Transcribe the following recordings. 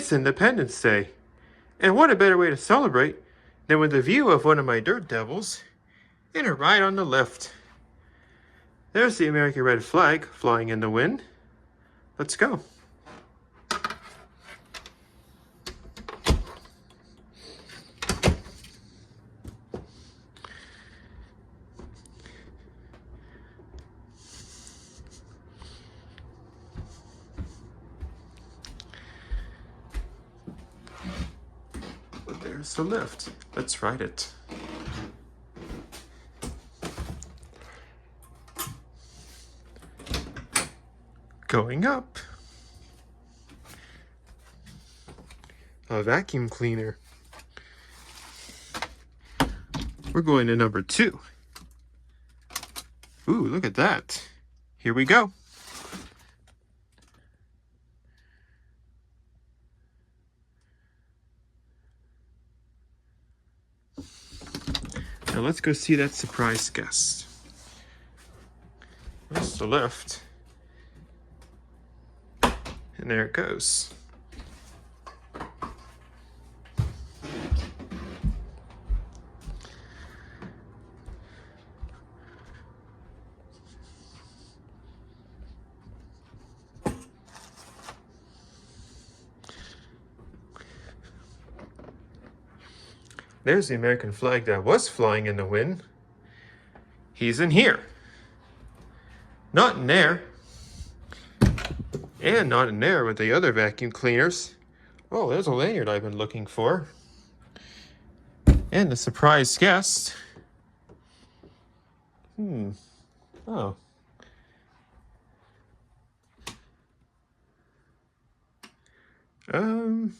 It's Independence Day. And what a better way to celebrate than with a view of one of my dirt devils and a ride on the lift. There's the American red flag flying in the wind. Let's go. There's the lift. Let's ride it. Going up. A vacuum cleaner. We're going to number 2. Ooh, look at that. Here we go. Now let's go see that surprise guest. There's the lift. And there it goes. There's the American flag that was flying in the wind. He's in here. Not in there. And not in there with the other vacuum cleaners. Oh, there's a lanyard I've been looking for. And the surprise guest. Oh. Oh.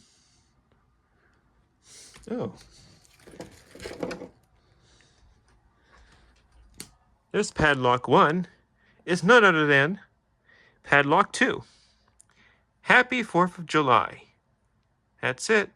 There's padlock 1. It's none other than padlock 2. Happy 4th of July. That's it.